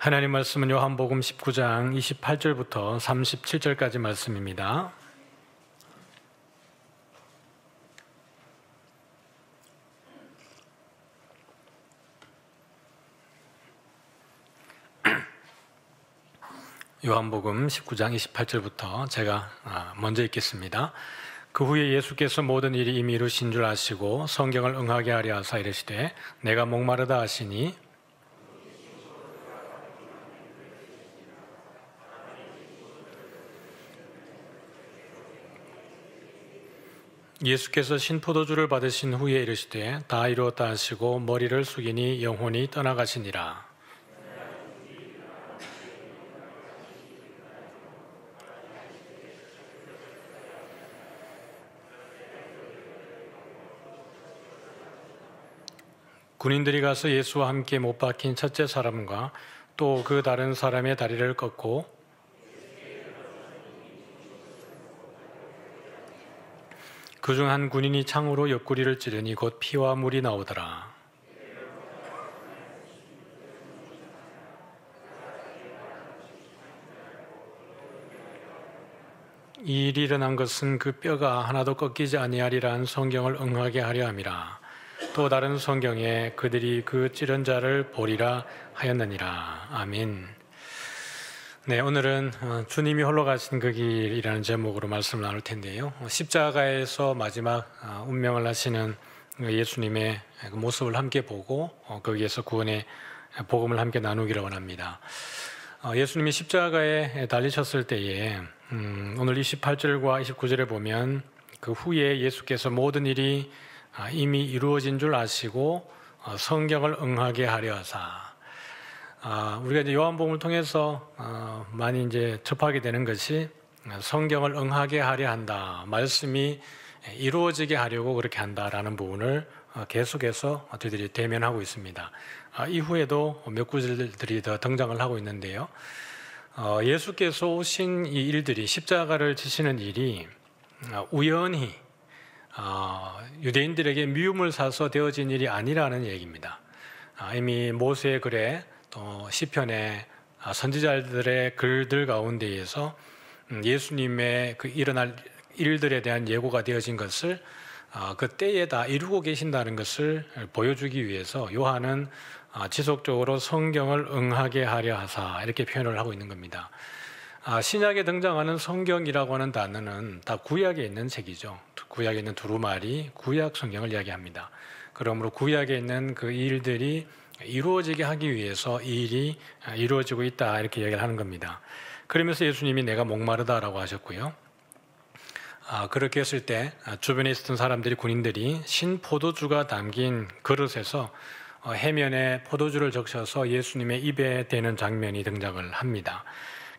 하나님 말씀은 요한복음 19장 28절부터 37절까지 말씀입니다. 요한복음 19장 28절부터 제가 먼저 읽겠습니다. 그 후에 예수께서 모든 일이 이미 이루신 줄 아시고 성경을 응하게 하려 하사 이르시되 내가 목마르다 하시니 예수께서 신포도주를 받으신 후에 이르시되 다 이루었다 하시고 머리를 숙이니 영혼이 떠나가시니라. 군인들이 가서 예수와 함께 못 박힌 첫째 사람과 또 그 다른 사람의 다리를 꺾고 그중 한 군인이 창으로 옆구리를 찌르니 곧 피와 물이 나오더라. 이 일이 일어난 것은 그 뼈가 하나도 꺾이지 아니하리라는 성경을 응하게 하려 함이라. 또 다른 성경에 그들이 그 찌른 자를 보리라 하였느니라. 아멘. 네, 오늘은 주님이 홀로 가신 그 길이라는 제목으로 말씀을 나눌 텐데요. 십자가에서 마지막 운명을 하시는 예수님의 그 모습을 함께 보고 거기에서 구원의 복음을 함께 나누기를 원합니다. 예수님이 십자가에 달리셨을 때에 오늘 28절과 29절에 보면 그 후에 예수께서 모든 일이 이미 이루어진 줄 아시고 성경을 응하게 하려 하사. 우리가 이제 요한복음을 통해서 많이 이제 접하게 되는 것이 성경을 응하게 하려 한다. 말씀이 이루어지게 하려고 그렇게 한다라는 부분을 계속해서 저희들이 대면하고 있습니다. 이후에도 몇 구절들이 더 등장을 하고 있는데요. 예수께서 오신 이 일들이 십자가를 지시는 일이 우연히 유대인들에게 미움을 사서 되어진 일이 아니라는 얘기입니다. 이미 모세의 글에 또 시편의 선지자들의 글들 가운데에서 예수님의 그 일어날 일들에 대한 예고가 되어진 것을 그 때에 다 이루고 계신다는 것을 보여주기 위해서 요한은 지속적으로 성경을 응하게 하려 하사 이렇게 표현을 하고 있는 겁니다. 신약에 등장하는 성경이라고 하는 단어는 다 구약에 있는 책이죠. 구약에 있는 두루마리, 구약 성경을 이야기합니다. 그러므로 구약에 있는 그 일들이 이루어지게 하기 위해서 이 일이 이루어지고 있다 이렇게 이야기를 하는 겁니다. 그러면서 예수님이 내가 목마르다라고 하셨고요. 그렇게 했을 때 주변에 있었던 사람들이 군인들이 신포도주가 담긴 그릇에서 해면에 포도주를 적셔서 예수님의 입에 대는 장면이 등장을 합니다.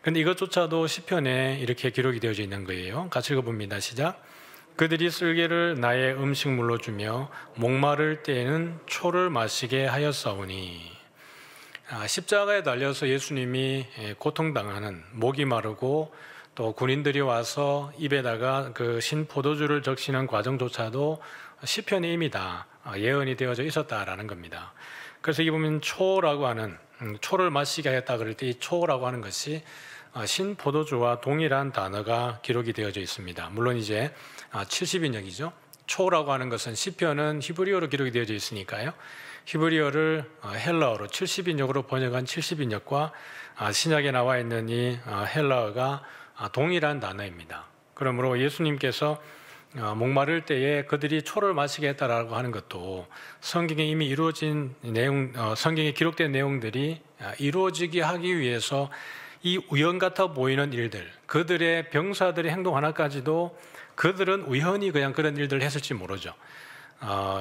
그런데 이것조차도 시편에 이렇게 기록이 되어져 있는 거예요. 같이 읽어봅니다. 시작. 그들이 쓸개를 나의 음식물로 주며 목마를 때에는 초를 마시게 하였사오니. 십자가에 달려서 예수님이 고통당하는 목이 마르고 또 군인들이 와서 입에다가 그 신포도주를 적시는 과정조차도 시편에 이미 다 예언이 되어져 있었다라는 겁니다. 그래서 이 보면 초라고 하는 초를 마시게 하였다 그럴 때 이 초라고 하는 것이 신포도주와 동일한 단어가 기록이 되어져 있습니다. 물론 이제 70인역이죠. 초라고 하는 것은 시편은 히브리어로 기록이 되어져 있으니까요. 히브리어를 헬라어로 70인역으로 번역한 70인역과 신약에 나와 있는 이 헬라어가 동일한 단어입니다. 그러므로 예수님께서 목마를 때에 그들이 초를 마시게 했다라고 하는 것도 성경에 이미 이루어진 내용, 성경에 기록된 내용들이 이루어지게 하기 위해서 이 우연 같아 보이는 일들, 그들의 병사들의 행동 하나까지도 그들은 우연히 그냥 그런 일들을 했을지 모르죠.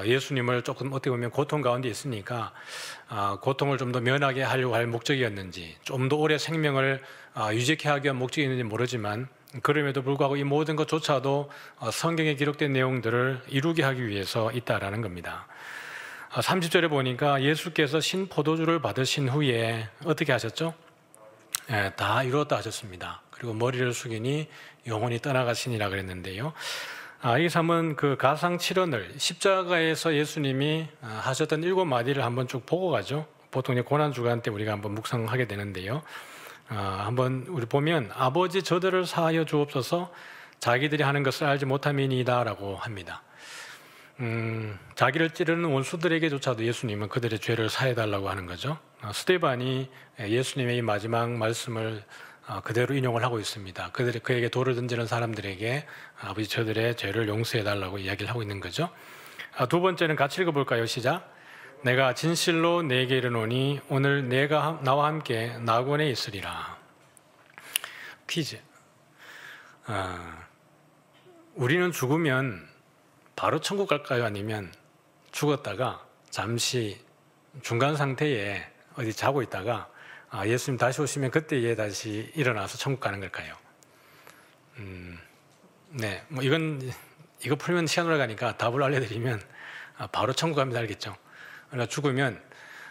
예수님을 조금 어떻게 보면 고통 가운데 있으니까 고통을 좀 더 면하게 하려고 할 목적이었는지, 좀 더 오래 생명을 유지케 하기 위한 목적이었는지 모르지만 그럼에도 불구하고 이 모든 것조차도 성경에 기록된 내용들을 이루게 하기 위해서 있다라는 겁니다. 30절에 보니까 예수께서 신포도주를 받으신 후에 어떻게 하셨죠? 다 이루었다 하셨습니다. 그리고 머리를 숙이니 영혼이 떠나가시니라 그랬는데요. 여기서 한번 그 가상 7원을 십자가에서 예수님이 하셨던 7마디를 한번 쭉 보고 가죠. 보통 이제 고난 주간 때 우리가 한번 묵상하게 되는데요. 한번 우리 보면 아버지 저들을 사하여 주옵소서 자기들이 하는 것을 알지 못함이니이다라고 합니다. 자기를 찌르는 원수들에게조차도 예수님은 그들의 죄를 사해달라고 하는 거죠. 스데반이 예수님의 이 마지막 말씀을 그대로 인용을 하고 있습니다. 그에게 돌을 던지는 사람들에게 아버지 저들의 죄를 용서해달라고 이야기를 하고 있는 거죠. 두 번째는 같이 읽어볼까요? 시작. 내가 진실로 네게 이르노니 오늘 내가 나와 함께 낙원에 있으리라. 퀴즈. 우리는 죽으면 바로 천국 갈까요? 아니면 죽었다가 잠시 중간 상태에 어디 자고 있다가 예수님 다시 오시면 그때에 다시 일어나서 천국 가는 걸까요? 네, 뭐 이거 풀면 시간 올라가니까 답을 알려드리면 바로 천국 갑니다. 알겠죠? 그러니까 죽으면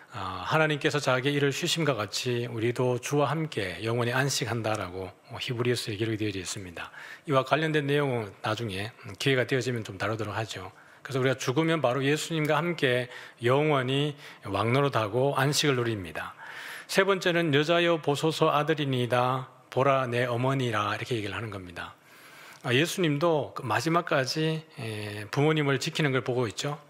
하나님께서 자기의 일을 쉬심과 같이 우리도 주와 함께 영원히 안식한다라고 히브리서에 기록이 되어 있습니다. 이와 관련된 내용은 나중에 기회가 되어지면 좀 다루도록 하죠. 그래서 우리가 죽으면 바로 예수님과 함께 영원히 왕노릇하고 안식을 누립니다. 세 번째는 여자여 보소서 아들이니이다 보라 내 어머니라 이렇게 얘기를 하는 겁니다. 예수님도 마지막까지 부모님을 지키는 걸 보고 있죠.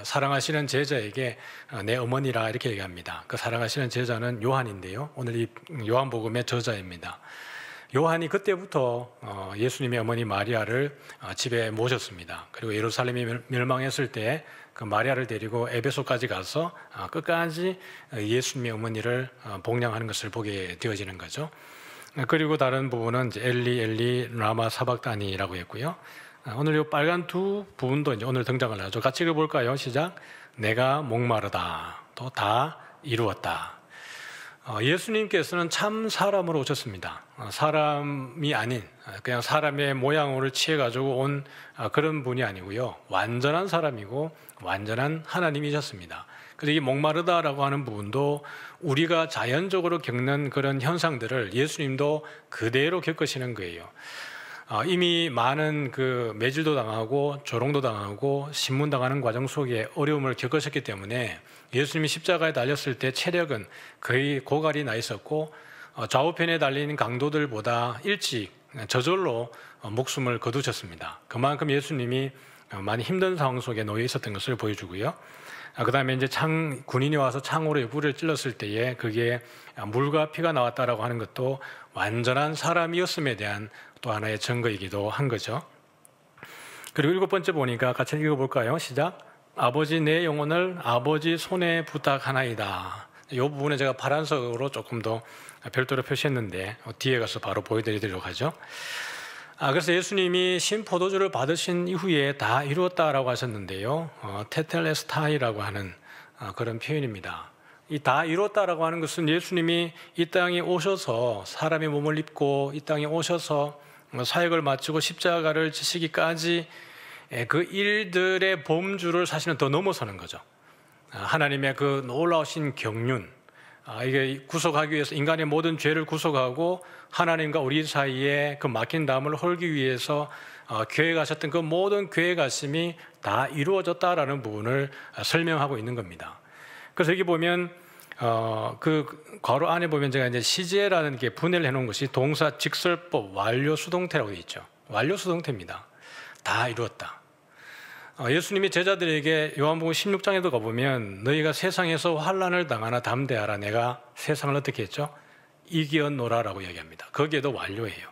사랑하시는 제자에게 내 어머니라 이렇게 얘기합니다. 그 사랑하시는 제자는 요한인데요. 오늘 이 요한복음의 저자입니다. 요한이 그때부터 예수님의 어머니 마리아를 집에 모셨습니다. 그리고 예루살렘이 멸망했을 때 그 마리아를 데리고 에베소까지 가서 끝까지 예수님의 어머니를 복양하는 것을 보게 되어지는 거죠. 그리고 다른 부분은 이제 엘리 엘리 라마 사박다니라고 했고요. 오늘 이 빨간 두 부분도 이제 오늘 등장을 하죠. 같이 읽어볼까요? 시작. 내가 목마르다. 또 다 이루었다. 예수님께서는 참 사람으로 오셨습니다. 사람이 아닌 그냥 사람의 모양을 취해가지고 온 그런 분이 아니고요. 완전한 사람이고 완전한 하나님이셨습니다. 그래서 이 목마르다라고 하는 부분도 우리가 자연적으로 겪는 그런 현상들을 예수님도 그대로 겪으시는 거예요. 이미 많은 그 매질도 당하고 조롱도 당하고 신문당하는 과정 속에 어려움을 겪으셨기 때문에 예수님이 십자가에 달렸을 때 체력은 거의 고갈이 나 있었고 좌우편에 달린 강도들보다 일찍 저절로 목숨을 거두셨습니다. 그만큼 예수님이 많이 힘든 상황 속에 놓여 있었던 것을 보여주고요. 그 다음에 이제 군인이 와서 창으로 옆구리를 찔렀을 때에 그게 물과 피가 나왔다라고 하는 것도 완전한 사람이었음에 대한 또 하나의 증거이기도 한 거죠. 그리고 일곱 번째 보니까 같이 읽어볼까요? 시작. 아버지 내 영혼을 아버지 손에 부탁하나이다. 이 부분에 제가 파란색으로 조금 더 별도로 표시했는데 뒤에 가서 바로 보여드리도록 하죠. 그래서 예수님이 신포도주를 받으신 이후에 다 이루었다라고 하셨는데요. 테텔레스타이라고 하는 그런 표현입니다. 이 다 이뤘다라고 하는 것은 예수님이 이 땅에 오셔서 사람의 몸을 입고 이 땅에 오셔서 사역을 마치고 십자가를 지시기까지 그 일들의 범주를 사실은 더 넘어서는 거죠. 하나님의 그 놀라우신 경륜, 이게 구속하기 위해서 인간의 모든 죄를 구속하고 하나님과 우리 사이에 그 막힌 담을 헐기 위해서 계획하셨던 그 모든 계획하심이 다 이루어졌다라는 부분을 설명하고 있는 겁니다. 그래서 여기 보면 그 괄호 안에 보면 제가 이제 시제라는 게 분해를 해놓은 것이 동사 직설법 완료 수동태라고 되어 있죠. 완료 수동태입니다. 다 이루었다. 예수님이 제자들에게 요한복음 16장에도 가보면 너희가 세상에서 환난을 당하나 담대하라. 내가 세상을 어떻게 했죠? 이기었노라라고 얘기합니다. 거기에도 완료해요.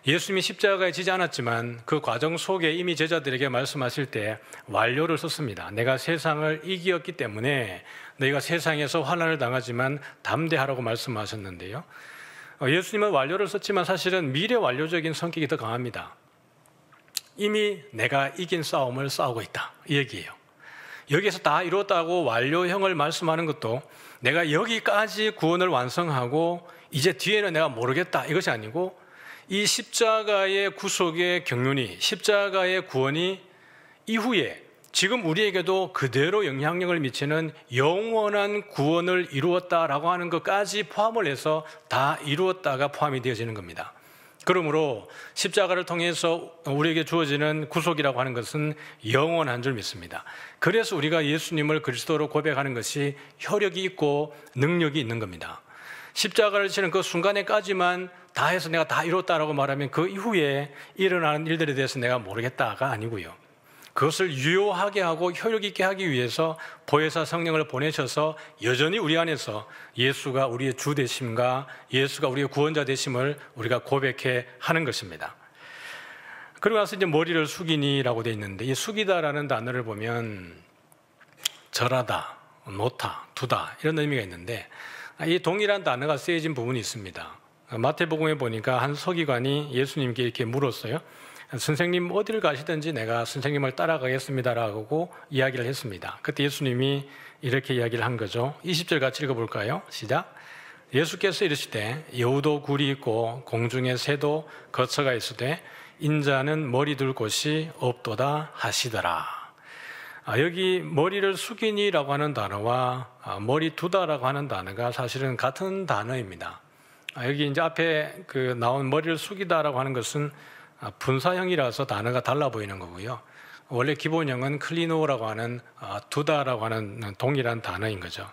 예수님이 십자가에 지지 않았지만 그 과정 속에 이미 제자들에게 말씀하실 때 완료를 썼습니다. 내가 세상을 이기었기 때문에 너희가 세상에서 환난을 당하지만 담대하라고 말씀하셨는데요. 예수님은 완료를 썼지만 사실은 미래 완료적인 성격이 더 강합니다. 이미 내가 이긴 싸움을 싸우고 있다 이 얘기예요. 여기에서 다 이뤘다고 완료형을 말씀하는 것도 내가 여기까지 구원을 완성하고 이제 뒤에는 내가 모르겠다 이것이 아니고 이 십자가의 구속의 경륜이 십자가의 구원이 이후에 지금 우리에게도 그대로 영향력을 미치는 영원한 구원을 이루었다라고 하는 것까지 포함을 해서 다 이루었다가 포함이 되어지는 겁니다. 그러므로 십자가를 통해서 우리에게 주어지는 구속이라고 하는 것은 영원한 줄 믿습니다. 그래서 우리가 예수님을 그리스도로 고백하는 것이 효력이 있고 능력이 있는 겁니다. 십자가를 지는 그 순간에까지만 다 해서 내가 다 이뤘다라고 말하면 그 이후에 일어나는 일들에 대해서 내가 모르겠다가 아니고요. 그것을 유효하게 하고 효력 있게 하기 위해서 보혜사 성령을 보내셔서 여전히 우리 안에서 예수가 우리의 주 되심과 예수가 우리의 구원자 되심을 우리가 고백해 하는 것입니다. 그러고 나서 이제 머리를 숙이니라고 되어 있는데, 이 숙이다라는 단어를 보면 절하다, 놓다, 두다 이런 의미가 있는데, 이 동일한 단어가 쓰여진 부분이 있습니다. 마태복음에 보니까 한 서기관이 예수님께 이렇게 물었어요. 선생님 어디를 가시든지 내가 선생님을 따라가겠습니다라고 이야기를 했습니다. 그때 예수님이 이렇게 이야기를 한 거죠. 20절 같이 읽어볼까요? 시작. 예수께서 이르시되 여우도 굴이 있고 공중에 새도 거처가 있으되 인자는 머리 둘 곳이 없도다 하시더라. 여기 머리를 숙이니라고 하는 단어와 머리 두다라고 하는 단어가 사실은 같은 단어입니다. 여기 이제 앞에 나온 머리를 숙이다라고 하는 것은 분사형이라서 단어가 달라 보이는 거고요. 원래 기본형은 클리노라고 하는 두다라고 하는 동일한 단어인 거죠.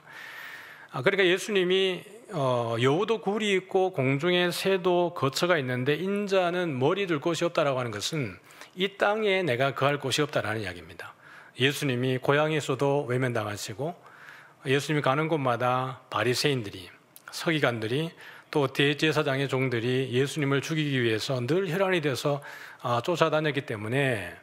그러니까 예수님이 여우도 굴이 있고 공중에 새도 거처가 있는데 인자는 머리 둘 곳이 없다라고 하는 것은 이 땅에 내가 거할 곳이 없다라는 이야기입니다. 예수님이 고향에서도 외면당하시고 예수님이 가는 곳마다 바리새인들이, 서기관들이, 또 대제사장의 종들이 예수님을 죽이기 위해서 늘 혈안이 돼서 쫓아다녔기 때문에,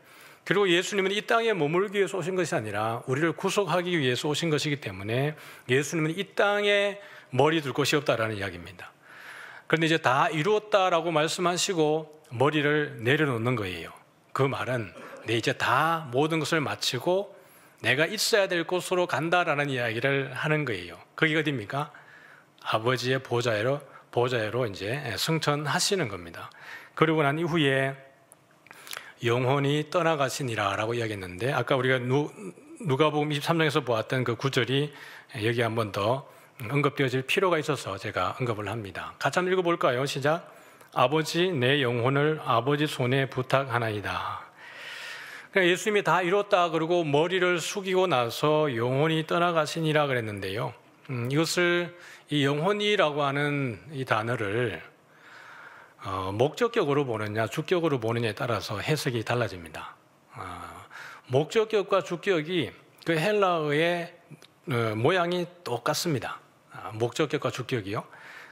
그리고 예수님은 이 땅에 머물기 위해서 오신 것이 아니라 우리를 구속하기 위해서 오신 것이기 때문에 예수님은 이 땅에 머리 둘 곳이 없다라는 이야기입니다. 그런데 이제 다 이루었다라고 말씀하시고 머리를 내려놓는 거예요. 그 말은 내 이제 다 모든 것을 마치고 내가 있어야 될 곳으로 간다라는 이야기를 하는 거예요. 거기가 어디입니까? 아버지의 보좌로 이제 승천하시는 겁니다. 그러고 난 이후에 영혼이 떠나가시니라라고 이야기했는데, 아까 우리가 누가복음 23장에서 보았던 그 구절이 여기 한 번 더 언급되어질 필요가 있어서 제가 언급을 합니다. 같이 한번 읽어볼까요? 시작. 아버지 내 영혼을 아버지 손에 부탁하나이다. 그러니까 예수님이 다 이뤘다 그러고 머리를 숙이고 나서 영혼이 떠나가시니라 그랬는데요. 이것을 이 영혼이라고 하는 이 단어를 목적격으로 보느냐 주격으로 보느냐에 따라서 해석이 달라집니다. 목적격과 주격이 그 헬라어의 모양이 똑같습니다. 목적격과 주격이요.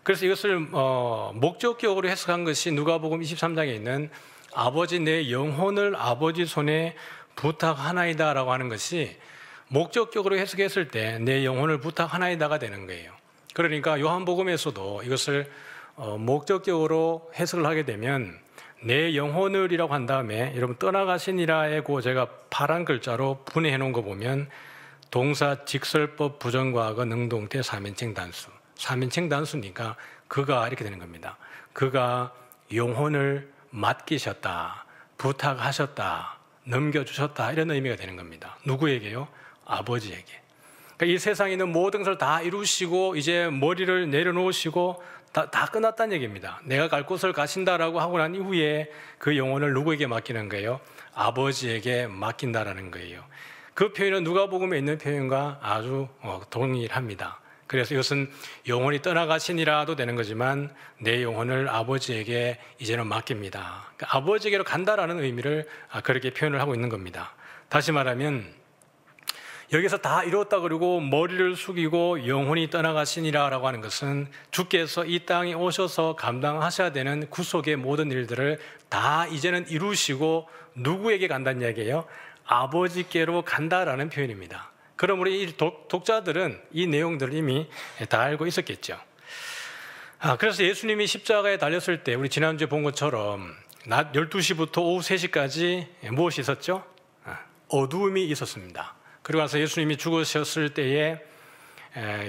그래서 이것을 목적격으로 해석한 것이 누가복음 23장에 있는 아버지 내 영혼을 아버지 손에 부탁하나이다 라고 하는 것이 목적격으로 해석했을 때 내 영혼을 부탁하나이다가 되는 거예요. 그러니까 요한복음에서도 이것을 목적격으로 해석을 하게 되면 내 영혼을이라고 한 다음에 여러분 떠나가시니라의 제가 파란 글자로 분해해 놓은 거 보면 동사 직설법 부정과거 능동태 3인칭 단수, 3인칭 단수니까 그가 이렇게 되는 겁니다. 그가 영혼을 맡기셨다, 부탁하셨다, 넘겨주셨다 이런 의미가 되는 겁니다. 누구에게요? 아버지에게. 그러니까 이 세상에 있는 모든 것을 다 이루시고 이제 머리를 내려놓으시고 다 끝났다는 얘기입니다. 내가 갈 곳을 가신다라고 하고 난 이후에 그 영혼을 누구에게 맡기는 거예요? 아버지에게 맡긴다라는 거예요. 그 표현은 누가복음에 있는 표현과 아주 동일합니다. 그래서 이것은 영혼이 떠나가시니라도 되는 거지만 내 영혼을 아버지에게 이제는 맡깁니다. 그러니까 아버지에게로 간다라는 의미를 그렇게 표현을 하고 있는 겁니다. 다시 말하면 여기서 다 이뤘다 그러고 머리를 숙이고 영혼이 떠나가시니라라고 하는 것은 주께서 이 땅에 오셔서 감당하셔야 되는 구속의 모든 일들을 다 이제는 이루시고 누구에게 간다는 이야기예요? 아버지께로 간다라는 표현입니다. 그러므로 이 독자들은 이 내용들을 이미 다 알고 있었겠죠. 그래서 예수님이 십자가에 달렸을 때 우리 지난주에 본 것처럼 낮 12시부터 오후 3시까지 무엇이 있었죠? 어두움이 있었습니다. 그리고 나서 예수님이 죽으셨을 때에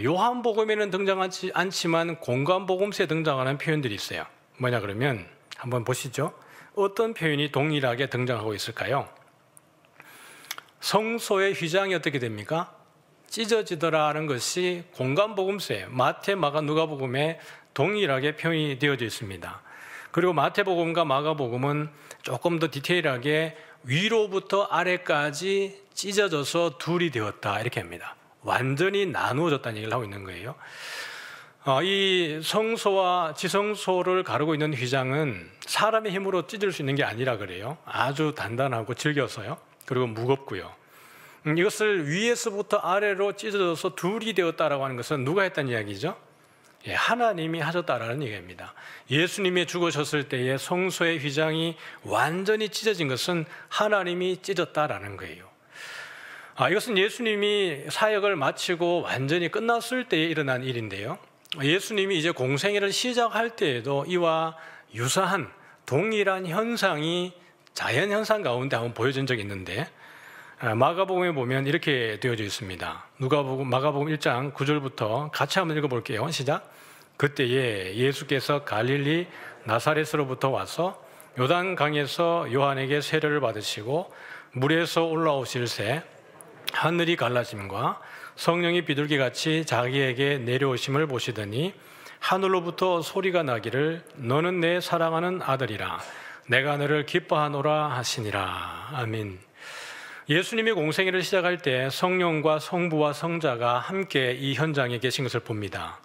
요한복음에는 등장하지 않지만 공관복음서에 등장하는 표현들이 있어요. 뭐냐 그러면 한번 보시죠. 어떤 표현이 동일하게 등장하고 있을까요? 성소의 휘장이 어떻게 됩니까? 찢어지더라는 것이 공관복음서에 마태, 마가, 누가복음에 동일하게 표현이 되어져 있습니다. 그리고 마태복음과 마가복음은 조금 더 디테일하게 위로부터 아래까지 찢어져서 둘이 되었다 이렇게 합니다. 완전히 나누어졌다는 얘기를 하고 있는 거예요. 이 성소와 지성소를 가르고 있는 휘장은 사람의 힘으로 찢을 수 있는 게 아니라 그래요. 아주 단단하고 질겨서요. 그리고 무겁고요. 이것을 위에서부터 아래로 찢어져서 둘이 되었다라고 하는 것은 누가 했다는 이야기죠? 하나님이 하셨다라는 얘기입니다. 예수님이 죽으셨을 때에 성소의 휘장이 완전히 찢어진 것은 하나님이 찢었다라는 거예요. 이것은 예수님이 사역을 마치고 완전히 끝났을 때에 일어난 일인데요. 예수님이 이제 공생애를 시작할 때에도 이와 유사한 동일한 현상이 자연현상 가운데 한번 보여준 적이 있는데, 마가복음에 보면 이렇게 되어져 있습니다. 마가복음 1장 9절부터 같이 한번 읽어볼게요. 시작. 그때에 예수께서 갈릴리 나사렛으로부터 와서 요단강에서 요한에게 세례를 받으시고 물에서 올라오실새 하늘이 갈라짐과 성령이 비둘기같이 자기에게 내려오심을 보시더니 하늘로부터 소리가 나기를 너는 내 사랑하는 아들이라 내가 너를 기뻐하노라 하시니라. 아멘. 예수님이 공생애를 시작할 때 성령과 성부와 성자가 함께 이 현장에 계신 것을 봅니다.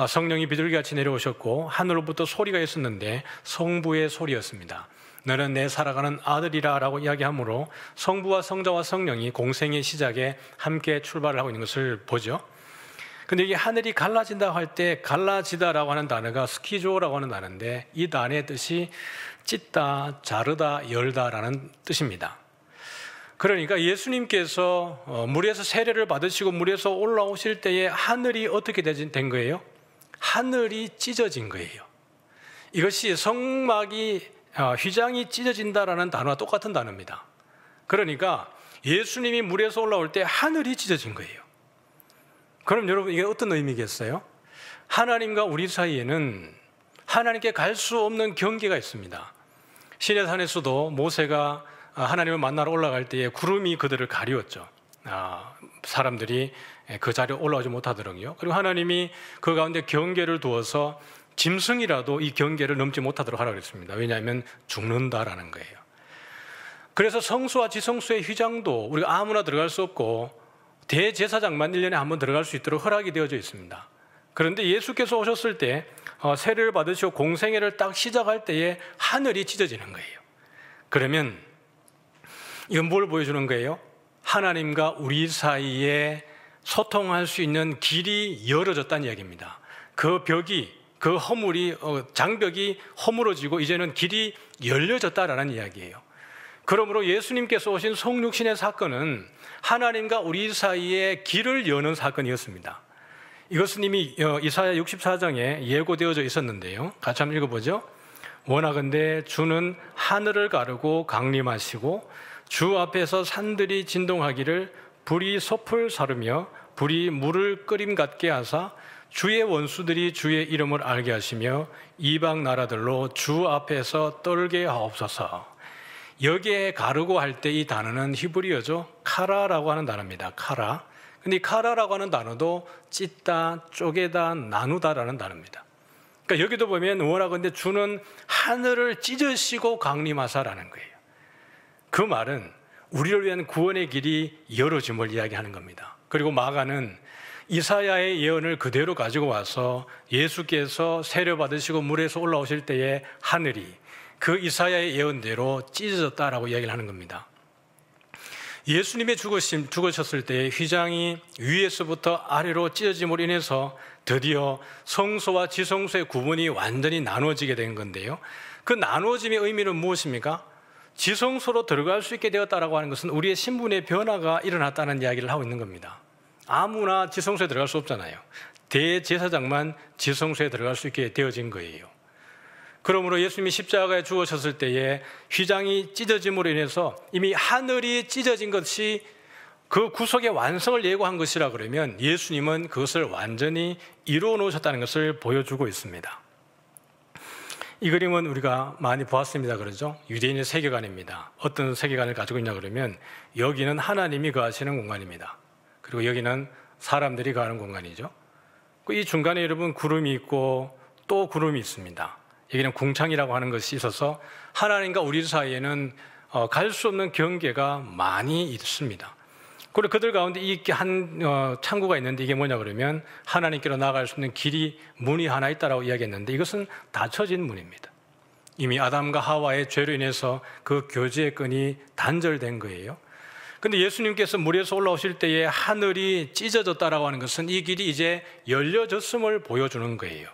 성령이 비둘기같이 내려오셨고 하늘로부터 소리가 있었는데 성부의 소리였습니다. 너는 내 사랑하는 아들이라 라고 이야기하므로 성부와 성자와 성령이 공생의 시작에 함께 출발을 하고 있는 것을 보죠. 근데 이게 하늘이 갈라진다고 할 때 갈라지다라고 하는 단어가 스키조라고 하는 단어인데 이 단어의 뜻이 찢다, 자르다, 열다라는 뜻입니다. 그러니까 예수님께서 물에서 세례를 받으시고 물에서 올라오실 때에 하늘이 어떻게 된 거예요? 하늘이 찢어진 거예요. 이것이 성막이 휘장이 찢어진다라는 단어와 똑같은 단어입니다. 그러니까 예수님이 물에서 올라올 때 하늘이 찢어진 거예요. 그럼 여러분 이게 어떤 의미겠어요? 하나님과 우리 사이에는 하나님께 갈 수 없는 경계가 있습니다. 시내산에서도 모세가 하나님을 만나러 올라갈 때에 구름이 그들을 가리웠죠. 사람들이 그 자리에 올라오지 못하더라고요. 그리고 하나님이 그 가운데 경계를 두어서 짐승이라도 이 경계를 넘지 못하도록 하라고 했습니다. 왜냐하면 죽는다라는 거예요. 그래서 성소와 지성소의 휘장도 우리가 아무나 들어갈 수 없고 대제사장만 1년에 한 번 들어갈 수 있도록 허락이 되어져 있습니다. 그런데 예수께서 오셨을 때 세례를 받으시고 공생애를 딱 시작할 때에 하늘이 찢어지는 거예요. 그러면 이건 뭘 보여주는 거예요? 하나님과 우리 사이에 소통할 수 있는 길이 열어졌다는 이야기입니다. 그 벽이, 그 허물이, 장벽이 허물어지고 이제는 길이 열려졌다라는 이야기예요. 그러므로 예수님께서 오신 성육신의 사건은 하나님과 우리 사이에 길을 여는 사건이었습니다. 이것은 이미 이사야 64장에 예고되어져 있었는데요. 같이 한번 읽어보죠. 원하건대 주는 하늘을 가르고 강림하시고 주 앞에서 산들이 진동하기를 불이 섭을 사르며 불이 물을 끓임 같게 하사 주의 원수들이 주의 이름을 알게 하시며 이방 나라들로 주 앞에서 떨게 하옵소서. 여기에 가르고 할 때 이 단어는 히브리어죠. 카라라고 하는 단어입니다. 카라. 근데 이 카라라고 하는 단어도 찢다, 쪼개다, 나누다라는 단어입니다. 그러니까 여기도 보면 원하건대 주는 하늘을 찢으시고 강림하사라는 거예요. 그 말은 우리를 위한 구원의 길이 열어짐을 이야기하는 겁니다. 그리고 마가는 이사야의 예언을 그대로 가지고 와서 예수께서 세례 받으시고 물에서 올라오실 때에 하늘이 그 이사야의 예언대로 찢어졌다라고 이야기를 하는 겁니다. 예수님의 죽으셨을 때 휘장이 위에서부터 아래로 찢어짐으로 인해서 드디어 성소와 지성소의 구분이 완전히 나누어지게 된 건데요. 그 나누어짐의 의미는 무엇입니까? 지성소로 들어갈 수 있게 되었다라고 하는 것은 우리의 신분의 변화가 일어났다는 이야기를 하고 있는 겁니다. 아무나 지성소에 들어갈 수 없잖아요. 대제사장만 지성소에 들어갈 수 있게 되어진 거예요. 그러므로 예수님이 십자가에 죽으셨을 때에 휘장이 찢어짐으로 인해서 이미 하늘이 찢어진 것이 그 구속의 완성을 예고한 것이라 그러면 예수님은 그것을 완전히 이루어 놓으셨다는 것을 보여주고 있습니다. 이 그림은 우리가 많이 보았습니다. 그러죠? 유대인의 세계관입니다. 어떤 세계관을 가지고 있냐 그러면 여기는 하나님이 거하시는 공간입니다. 그리고 여기는 사람들이 거하는 공간이죠. 이 중간에 여러분 구름이 있고 또 구름이 있습니다. 여기는 궁창이라고 하는 것이 있어서 하나님과 우리 사이에는 갈 수 없는 경계가 많이 있습니다. 그리고 그들 가운데 이 한 창구가 있는데 이게 뭐냐 그러면 하나님께로 나아갈 수 있는 길이 문이 하나 있다라고 이야기했는데 이것은 닫혀진 문입니다. 이미 아담과 하와의 죄로 인해서 그 교제의 끈이 단절된 거예요. 그런데 예수님께서 물에서 올라오실 때에 하늘이 찢어졌다라고 하는 것은 이 길이 이제 열려졌음을 보여주는 거예요.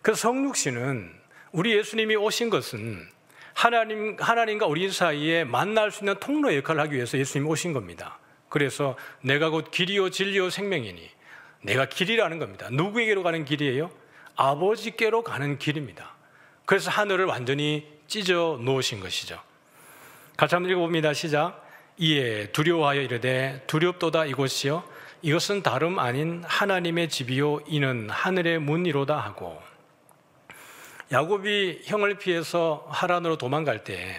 그 성육신은 우리 예수님이 오신 것은 하나님과 우리 사이에 만날 수 있는 통로 역할을 하기 위해서 예수님이 오신 겁니다. 그래서 내가 곧 길이요 진리요 생명이니, 내가 길이라는 겁니다. 누구에게로 가는 길이에요? 아버지께로 가는 길입니다. 그래서 하늘을 완전히 찢어 놓으신 것이죠. 같이 한번 읽어봅니다. 시작. 이에 두려워하여 이르되 두렵도다 이곳이요 이것은 다름 아닌 하나님의 집이요 이는 하늘의 문이로다 하고, 야곱이 형을 피해서 하란으로 도망갈 때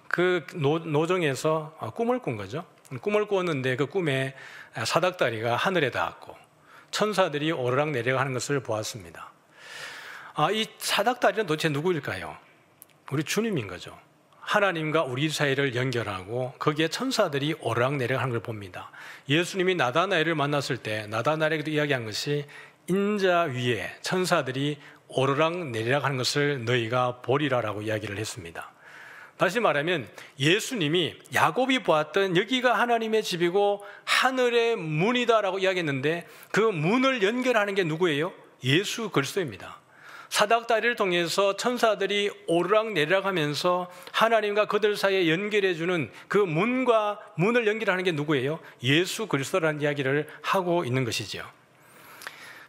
그 노정에서 꿈을 꾼 거죠. 꿈을 꾸었는데 그 꿈에 사닥다리가 하늘에 닿았고 천사들이 오르락 내리락 하는 것을 보았습니다. 이 사닥다리는 도대체 누구일까요? 우리 주님인 거죠. 하나님과 우리 사이를 연결하고 거기에 천사들이 오르락 내리락 하는 걸 봅니다. 예수님이 나다나엘을 만났을 때 나다나엘에게도 이야기한 것이 인자 위에 천사들이 오르락 내리락 하는 것을 너희가 보리라라고 이야기를 했습니다. 다시 말하면 예수님이 야곱이 보았던 여기가 하나님의 집이고 하늘의 문이다라고 이야기했는데 그 문을 연결하는 게 누구예요? 예수 그리스도입니다. 사닥다리를 통해서 천사들이 오르락 내리락 하면서 하나님과 그들 사이에 연결해주는 그 문을 연결하는 게 누구예요? 예수 그리스도라는 이야기를 하고 있는 것이죠.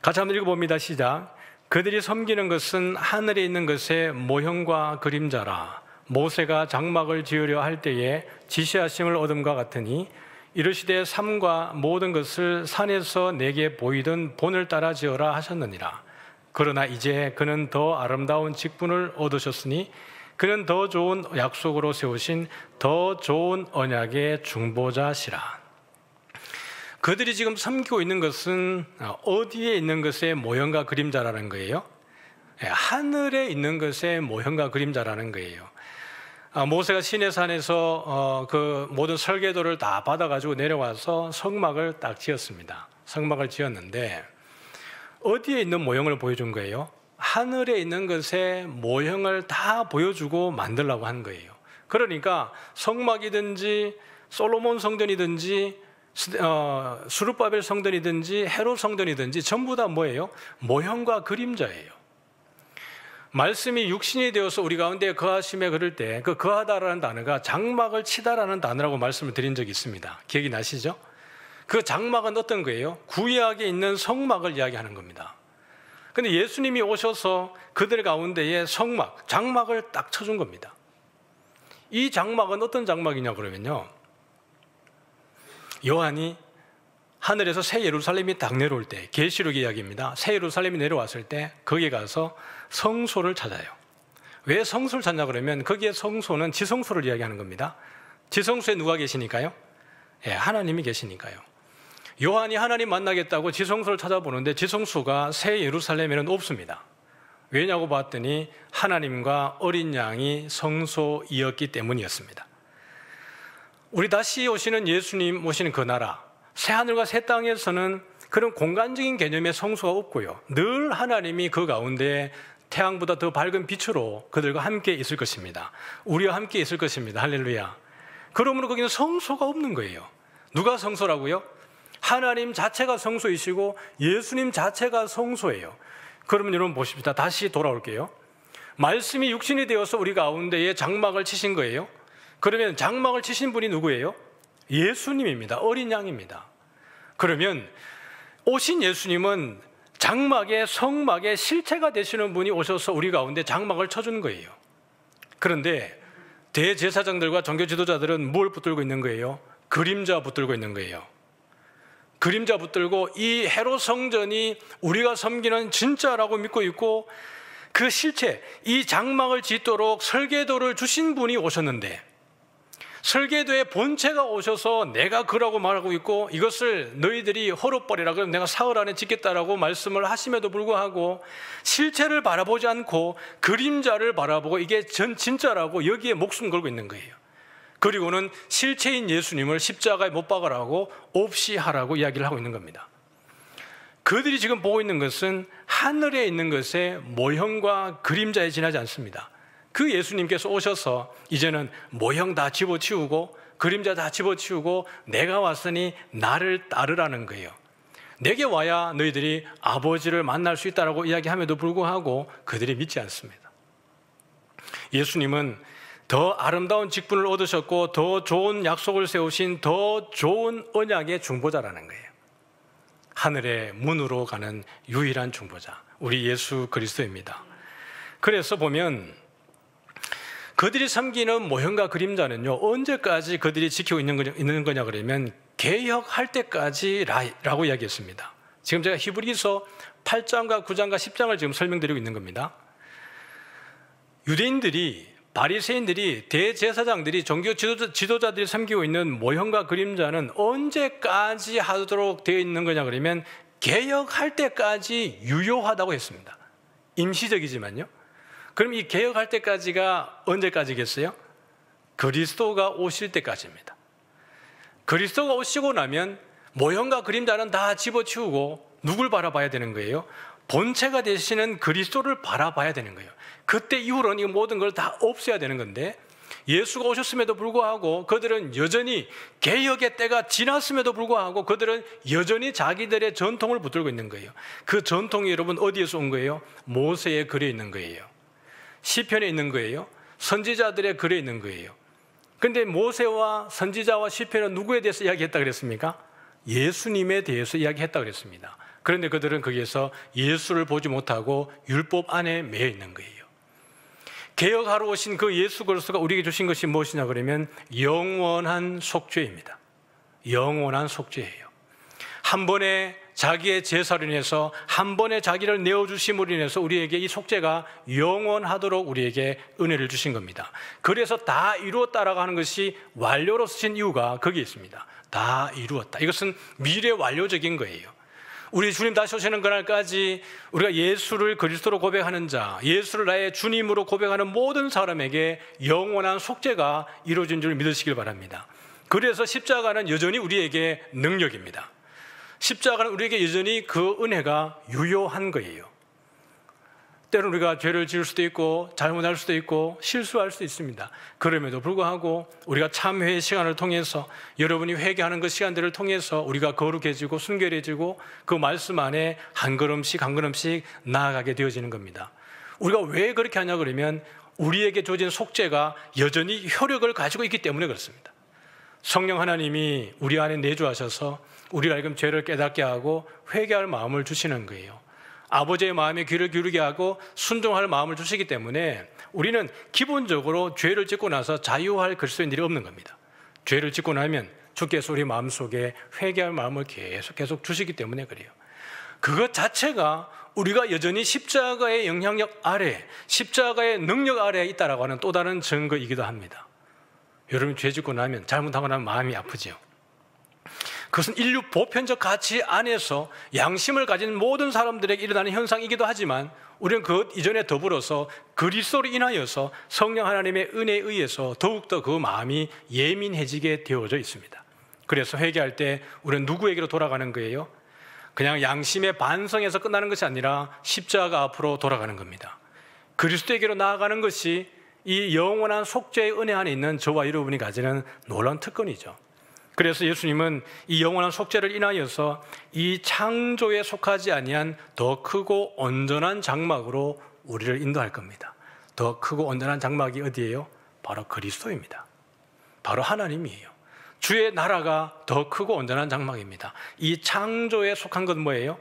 같이 한번 읽어봅니다. 시작. 그들이 섬기는 것은 하늘에 있는 것의 모형과 그림자라. 모세가 장막을 지으려 할 때에 지시하심을 얻음과 같으니 이르시되 삶과 모든 것을 산에서 내게 보이던 본을 따라 지어라 하셨느니라. 그러나 이제 그는 더 아름다운 직분을 얻으셨으니 그는 더 좋은 약속으로 세우신 더 좋은 언약의 중보자시라. 그들이 지금 섬기고 있는 것은 어디에 있는 것의 모형과 그림자라는 거예요? 하늘에 있는 것의 모형과 그림자라는 거예요. 모세가 시내산에서 그 모든 설계도를 다 받아가지고 내려와서 성막을 딱 지었습니다. 성막을 지었는데 어디에 있는 모형을 보여준 거예요? 하늘에 있는 것의 모형을 다 보여주고 만들려고 한 거예요. 그러니까 성막이든지 솔로몬 성전이든지 수르바벨 성전이든지 헤롯 성전이든지 전부 다 뭐예요? 모형과 그림자예요. 말씀이 육신이 되어서 우리 가운데 거하심에 그럴 때 그 거하다라는 단어가 장막을 치다라는 단어라고 말씀을 드린 적이 있습니다. 기억이 나시죠? 그 장막은 어떤 거예요? 구약에 있는 성막을 이야기하는 겁니다. 그런데 예수님이 오셔서 그들 가운데에 성막, 장막을 딱 쳐준 겁니다. 이 장막은 어떤 장막이냐 그러면요, 요한이 하늘에서 새 예루살렘이 딱 내려올 때, 계시록 이야기입니다. 새 예루살렘이 내려왔을 때 거기에 가서 성소를 찾아요. 왜 성소를 찾냐 그러면 거기에 성소는 지성소를 이야기하는 겁니다. 지성소에 누가 계시니까요? 하나님이 계시니까요. 요한이 하나님 만나겠다고 지성소를 찾아보는데 지성소가 새 예루살렘에는 없습니다. 왜냐고 봤더니 하나님과 어린 양이 성소이었기 때문이었습니다. 우리 다시 오시는 예수님 오시는 그 나라, 새하늘과 새 땅에서는 그런 공간적인 개념의 성소가 없고요, 늘 하나님이 그 가운데 태양보다 더 밝은 빛으로 그들과 함께 있을 것입니다. 우리와 함께 있을 것입니다. 할렐루야. 그러므로 거기는 성소가 없는 거예요. 누가 성소라고요? 하나님 자체가 성소이시고 예수님 자체가 성소예요. 그러면 여러분 보십시다. 다시 돌아올게요. 말씀이 육신이 되어서 우리 가운데에 장막을 치신 거예요. 그러면 장막을 치신 분이 누구예요? 예수님입니다. 어린 양입니다. 그러면 오신 예수님은 장막의 성막의 실체가 되시는 분이 오셔서 우리 가운데 장막을 쳐주는 거예요. 그런데 대제사장들과 종교 지도자들은 뭘 붙들고 있는 거예요? 그림자 붙들고 있는 거예요. 그림자 붙들고 이 헤롯 성전이 우리가 섬기는 진짜라고 믿고 있고 그 실체, 이 장막을 짓도록 설계도를 주신 분이 오셨는데 설계도의 본체가 오셔서 내가 그라고 말하고 있고 이것을 너희들이 헐어버리라 그러면 내가 사흘 안에 짓겠다라고 말씀을 하심에도 불구하고 실체를 바라보지 않고 그림자를 바라보고 이게 진짜라고 여기에 목숨 걸고 있는 거예요. 그리고는 실체인 예수님을 십자가에 못 박으라고 없이 하라고 이야기를 하고 있는 겁니다. 그들이 지금 보고 있는 것은 하늘에 있는 것의 모형과 그림자에 지나지 않습니다. 그 예수님께서 오셔서 이제는 모형 다 집어치우고 그림자 다 집어치우고 내가 왔으니 나를 따르라는 거예요. 내게 와야 너희들이 아버지를 만날 수 있다라고 이야기함에도 불구하고 그들이 믿지 않습니다. 예수님은 더 아름다운 직분을 얻으셨고 더 좋은 약속을 세우신 더 좋은 언약의 중보자라는 거예요. 하늘의 문으로 가는 유일한 중보자, 우리 예수 그리스도입니다. 그래서 보면 그들이 섬기는 모형과 그림자는요, 언제까지 그들이 지키고 있는 거냐 그러면 개혁할 때까지라고 이야기했습니다. 지금 제가 히브리서 8장과 9장과 10장을 지금 설명드리고 있는 겁니다. 유대인들이, 바리새인들이, 대제사장들이, 종교 지도자들이 섬기고 있는 모형과 그림자는 언제까지 하도록 되어 있는 거냐 그러면 개혁할 때까지 유효하다고 했습니다. 임시적이지만요. 그럼 이 개혁할 때까지가 언제까지겠어요? 그리스도가 오실 때까지입니다. 그리스도가 오시고 나면 모형과 그림자는 다 집어치우고 누굴 바라봐야 되는 거예요? 본체가 되시는 그리스도를 바라봐야 되는 거예요. 그때 이후로는 이 모든 걸 다 없애야 되는 건데 예수가 오셨음에도 불구하고 그들은 여전히 개혁의 때가 지났음에도 불구하고 그들은 여전히 자기들의 전통을 붙들고 있는 거예요. 그 전통이 여러분 어디에서 온 거예요? 모세의 글에 있는 거예요. 시편에 있는 거예요. 선지자들의 글에 있는 거예요. 그런데 모세와 선지자와 시편은 누구에 대해서 이야기했다 그랬습니까? 예수님에 대해서 이야기했다 그랬습니다. 그런데 그들은 거기에서 예수를 보지 못하고 율법 안에 매여 있는 거예요. 개혁하러 오신 그 예수 그리스도가 우리에게 주신 것이 무엇이냐 그러면 영원한 속죄입니다. 영원한 속죄예요. 한 번에 자기의 제사로 인해서 한 번에 자기를 내어주심으로 인해서 우리에게 이 속죄가 영원하도록 우리에게 은혜를 주신 겁니다. 그래서 다 이루었다라고 하는 것이 완료로 쓰신 이유가 거기에 있습니다. 다 이루었다. 이것은 미래 완료적인 거예요. 우리 주님 다시 오시는 그날까지 우리가 예수를 그리스도로 고백하는 자, 예수를 나의 주님으로 고백하는 모든 사람에게 영원한 속죄가 이루어진 줄 믿으시길 바랍니다. 그래서 십자가는 여전히 우리에게 능력입니다. 십자가는 우리에게 여전히 그 은혜가 유효한 거예요. 때로는 우리가 죄를 지을 수도 있고 잘못할 수도 있고 실수할 수도 있습니다. 그럼에도 불구하고 우리가 참회의 시간을 통해서 여러분이 회개하는 그 시간들을 통해서 우리가 거룩해지고 순결해지고 그 말씀 안에 한 걸음씩 한 걸음씩 나아가게 되어지는 겁니다. 우리가 왜 그렇게 하냐 그러면 우리에게 주어진 속죄가 여전히 효력을 가지고 있기 때문에 그렇습니다. 성령 하나님이 우리 안에 내주하셔서 우리가 지금 죄를 깨닫게 하고 회개할 마음을 주시는 거예요. 아버지의 마음에 귀를 기울이게 하고 순종할 마음을 주시기 때문에 우리는 기본적으로 죄를 짓고 나서 자유할 그리스도인들이 없는 겁니다. 죄를 짓고 나면 주께서 우리 마음속에 회개할 마음을 계속 주시기 때문에 그래요. 그것 자체가 우리가 여전히 십자가의 영향력 아래, 십자가의 능력 아래에 있다라고 하는 또 다른 증거이기도 합니다. 여러분 죄 짓고 나면 잘못하고 나면 마음이 아프죠. 그것은 인류 보편적 가치 안에서 양심을 가진 모든 사람들에게 일어나는 현상이기도 하지만 우리는 그 이전에 더불어서 그리스도로 인하여서 성령 하나님의 은혜에 의해서 더욱더 그 마음이 예민해지게 되어져 있습니다. 그래서 회개할 때 우리는 누구에게로 돌아가는 거예요? 그냥 양심의 반성에서 끝나는 것이 아니라 십자가 앞으로 돌아가는 겁니다. 그리스도에게로 나아가는 것이 이 영원한 속죄의 은혜 안에 있는 저와 여러분이 가지는 놀라운 특권이죠. 그래서 예수님은 이 영원한 속죄를 인하여서 이 창조에 속하지 아니한 더 크고 온전한 장막으로 우리를 인도할 겁니다. 더 크고 온전한 장막이 어디예요? 바로 그리스도입니다. 바로 하나님이에요. 주의 나라가 더 크고 온전한 장막입니다. 이 창조에 속한 건 뭐예요?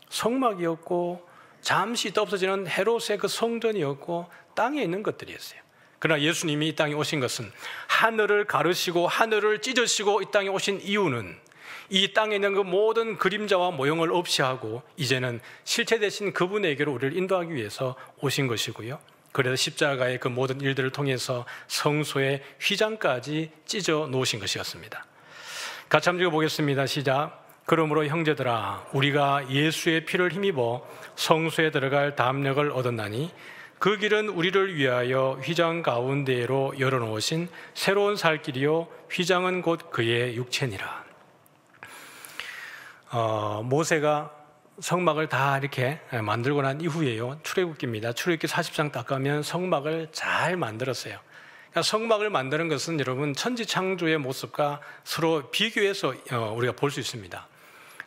성막이었고 잠시 있다 없어지는 헤롯의 그 성전이었고 땅에 있는 것들이었어요. 그러나 예수님이 이 땅에 오신 것은 하늘을 가르시고 하늘을 찢으시고 이 땅에 오신 이유는 이 땅에 있는 그 모든 그림자와 모형을 없이 하고 이제는 실체 되신 그분에게로 우리를 인도하기 위해서 오신 것이고요. 그래서 십자가의 그 모든 일들을 통해서 성소의 휘장까지 찢어 놓으신 것이었습니다. 같이 한번 읽어보겠습니다. 시작. 그러므로 형제들아, 우리가 예수의 피를 힘입어 성소에 들어갈 담력을 얻었나니 그 길은 우리를 위하여 휘장 가운데로 열어놓으신 새로운 살 길이요 휘장은 곧 그의 육체니라. 모세가 성막을 다 이렇게 만들고 난 이후에요, 출애굽기입니다. 출애굽기 40장 딱 가면 성막을 잘 만들었어요. 그러니까 성막을 만드는 것은 여러분 천지창조의 모습과 서로 비교해서 우리가 볼 수 있습니다.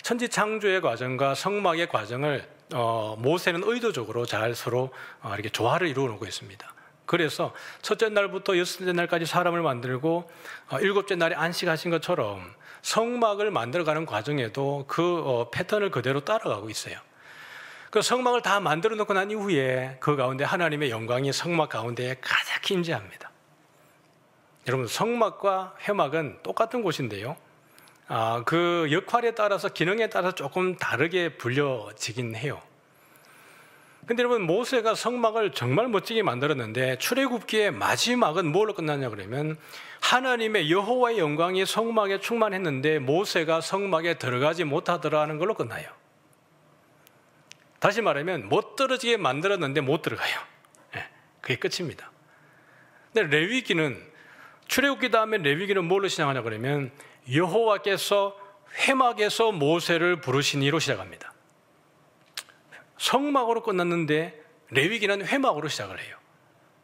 천지창조의 과정과 성막의 과정을 모세는 의도적으로 잘 서로 이렇게 조화를 이루어 놓고 있습니다. 그래서 첫째 날부터 여섯째 날까지 사람을 만들고 일곱째 날에 안식하신 것처럼 성막을 만들어가는 과정에도 그 패턴을 그대로 따라가고 있어요. 그 성막을 다 만들어 놓고 난 이후에 그 가운데 하나님의 영광이 성막 가운데에 가득 임재합니다. 여러분, 성막과 회막은 똑같은 곳인데요, 그 역할에 따라서, 기능에 따라서 조금 다르게 불려지긴 해요. 근데 여러분, 모세가 성막을 정말 멋지게 만들었는데 출애굽기의 마지막은 뭘로 끝났냐 그러면 하나님의 여호와의 영광이 성막에 충만했는데 모세가 성막에 들어가지 못하더라는 걸로 끝나요. 다시 말하면 못 떨어지게 만들었는데 못 들어가요. 그게 끝입니다. 근데 레위기는, 출애굽기 다음에 레위기는 뭘로 시작하냐 그러면 여호와께서 회막에서 모세를 부르시니로 시작합니다. 성막으로 끝났는데 레위기는 회막으로 시작을 해요.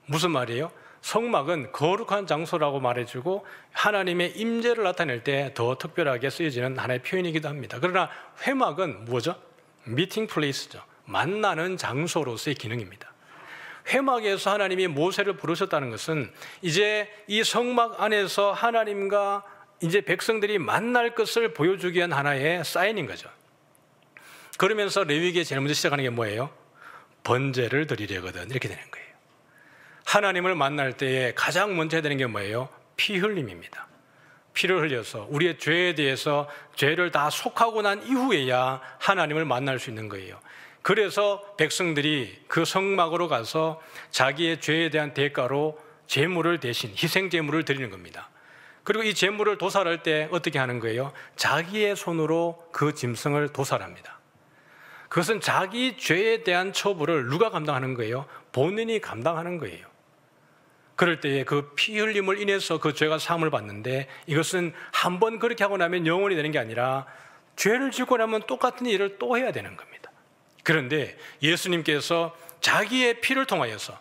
무슨 말이에요? 성막은 거룩한 장소라고 말해주고 하나님의 임재를 나타낼 때 더 특별하게 쓰여지는 하나의 표현이기도 합니다. 그러나 회막은 뭐죠? 미팅 플레이스죠. 만나는 장소로서의 기능입니다. 회막에서 하나님이 모세를 부르셨다는 것은 이제 이 성막 안에서 하나님과 이제 백성들이 만날 것을 보여주기 위한 하나의 사인인 거죠. 그러면서 레위기에 제일 먼저 시작하는 게 뭐예요? 번제를 드리려거든, 이렇게 되는 거예요. 하나님을 만날 때에 가장 먼저 해야 되는 게 뭐예요? 피 흘림입니다. 피를 흘려서 우리의 죄에 대해서 죄를 다 속하고 난 이후에야 하나님을 만날 수 있는 거예요. 그래서 백성들이 그 성막으로 가서 자기의 죄에 대한 대가로 제물을 대신 희생 제물을 드리는 겁니다. 그리고 이 제물을 도살할 때 어떻게 하는 거예요? 자기의 손으로 그 짐승을 도살합니다. 그것은 자기 죄에 대한 처벌을 누가 감당하는 거예요? 본인이 감당하는 거예요. 그럴 때에 그 피 흘림을 인해서 그 죄가 사함을 받는데, 이것은 한 번 그렇게 하고 나면 영원히 되는 게 아니라 죄를 짓고 나면 똑같은 일을 또 해야 되는 겁니다. 그런데 예수님께서 자기의 피를 통하여서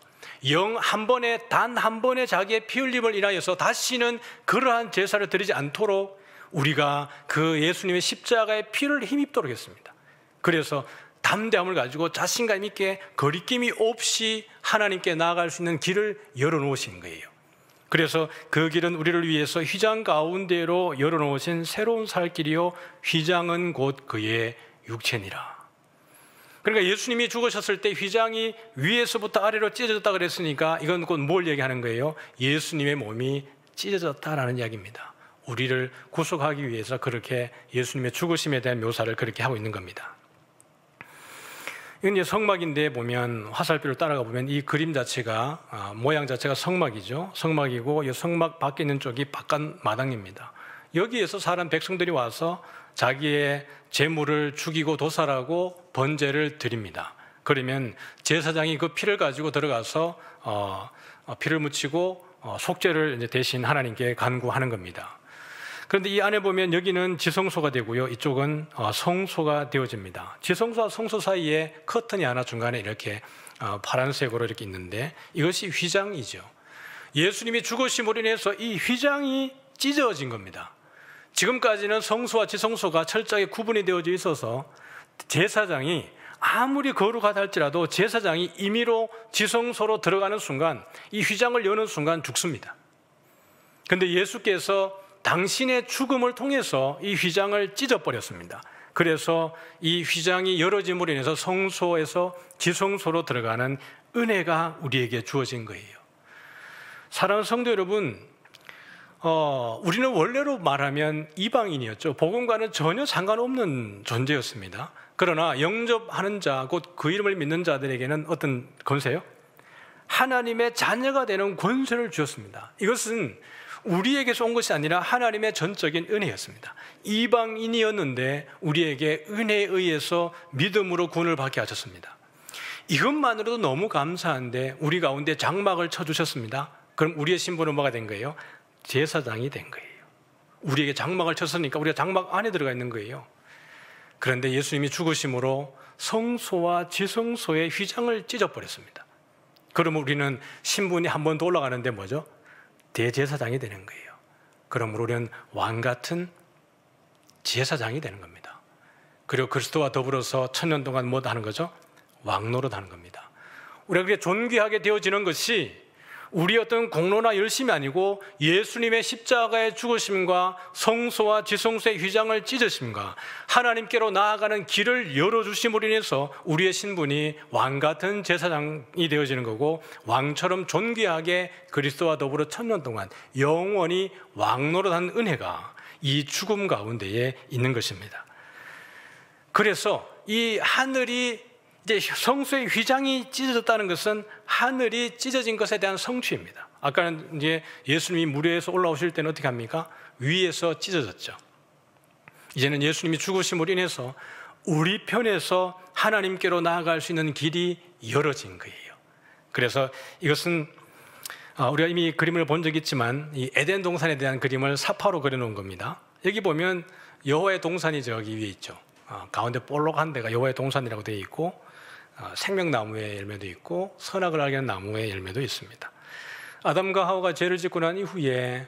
단 한 번의 자기의 피 흘림을 인하여서 다시는 그러한 제사를 드리지 않도록 우리가 그 예수님의 십자가의 피를 힘입도록 했습니다. 그래서 담대함을 가지고 자신감 있게 거리낌이 없이 하나님께 나아갈 수 있는 길을 열어놓으신 거예요. 그래서 그 길은 우리를 위해서 휘장 가운데로 열어놓으신 새로운 살 길이요 휘장은 곧 그의 육체니라. 그러니까 예수님이 죽으셨을 때 휘장이 위에서부터 아래로 찢어졌다 그랬으니까 이건 곧 뭘 얘기하는 거예요? 예수님의 몸이 찢어졌다라는 이야기입니다. 우리를 구속하기 위해서 그렇게 예수님의 죽으심에 대한 묘사를 그렇게 하고 있는 겁니다. 이건 이제 성막인데 보면 화살표를 따라가 보면 이 그림 자체가 모양 자체가 성막이죠. 성막이고 이 성막 밖에 있는 쪽이 바깥 마당입니다. 여기에서 사람 백성들이 와서 자기의 제물을 죽이고 도살하고 번제를 드립니다. 그러면 제사장이 그 피를 가지고 들어가서 피를 묻히고 속죄를 이제 대신 하나님께 간구하는 겁니다. 그런데 이 안에 보면 여기는 지성소가 되고요, 이쪽은 성소가 되어집니다. 지성소와 성소 사이에 커튼이 하나 중간에 이렇게 파란색으로 이렇게 있는데 이것이 휘장이죠. 예수님이 죽으심으로 인해서 이 휘장이 찢어진 겁니다. 지금까지는 성소와 지성소가 철저하게 구분이 되어져 있어서 제사장이 아무리 거룩하다 할지라도 제사장이 임의로 지성소로 들어가는 순간, 이 휘장을 여는 순간 죽습니다. 그런데 예수께서 당신의 죽음을 통해서 이 휘장을 찢어버렸습니다. 그래서 이 휘장이 열어짐으로 인해서 성소에서 지성소로 들어가는 은혜가 우리에게 주어진 거예요. 사랑하는 성도 여러분, 우리는 원래로 말하면 이방인이었죠. 복음과는 전혀 상관없는 존재였습니다. 그러나 영접하는 자, 곧 그 이름을 믿는 자들에게는 어떤 권세요? 하나님의 자녀가 되는 권세를 주셨습니다. 이것은 우리에게서 온 것이 아니라 하나님의 전적인 은혜였습니다. 이방인이었는데 우리에게 은혜에 의해서 믿음으로 구원을 받게 하셨습니다. 이것만으로도 너무 감사한데 우리 가운데 장막을 쳐주셨습니다. 그럼 우리의 신분은 뭐가 된 거예요? 제사장이 된 거예요. 우리에게 장막을 쳤으니까 우리가 장막 안에 들어가 있는 거예요. 그런데 예수님이 죽으심으로 성소와 지성소의 휘장을 찢어버렸습니다. 그러면 우리는 신분이 한 번 더 올라가는데 뭐죠? 대제사장이 되는 거예요. 그러므로 우리는 왕 같은 제사장이 되는 겁니다. 그리고 그리스도와 더불어서 1000년 동안 뭐 하는 거죠? 왕노릇 하는 겁니다. 우리가 그렇게 존귀하게 되어지는 것이 우리 어떤 공로나 열심이 아니고 예수님의 십자가의 죽으심과 성소와 지성소의 휘장을 찢으심과 하나님께로 나아가는 길을 열어주심으로 인해서 우리의 신분이 왕 같은 제사장이 되어지는 거고, 왕처럼 존귀하게 그리스도와 더불어 1000년 동안 영원히 왕노릇한 은혜가 이 죽음 가운데에 있는 것입니다. 그래서 이 하늘이 이제 성소의 휘장이 찢어졌다는 것은 하늘이 찢어진 것에 대한 성취입니다. 아까는 이제 예수님이 무리에서 올라오실 때는 어떻게 합니까? 위에서 찢어졌죠. 이제는 예수님이 죽으심으로 인해서 우리 편에서 하나님께로 나아갈 수 있는 길이 열어진 거예요. 그래서 이것은 우리가 이미 그림을 본 적이 있지만 이 에덴 동산에 대한 그림을 사파로 그려놓은 겁니다. 여기 보면 여호와의 동산이 저기 위에 있죠. 가운데 볼록한 데가 여호와의 동산이라고 되어 있고, 생명나무의 열매도 있고 선악을 알게 하는 나무의 열매도 있습니다. 아담과 하와가 죄를 짓고 난 이후에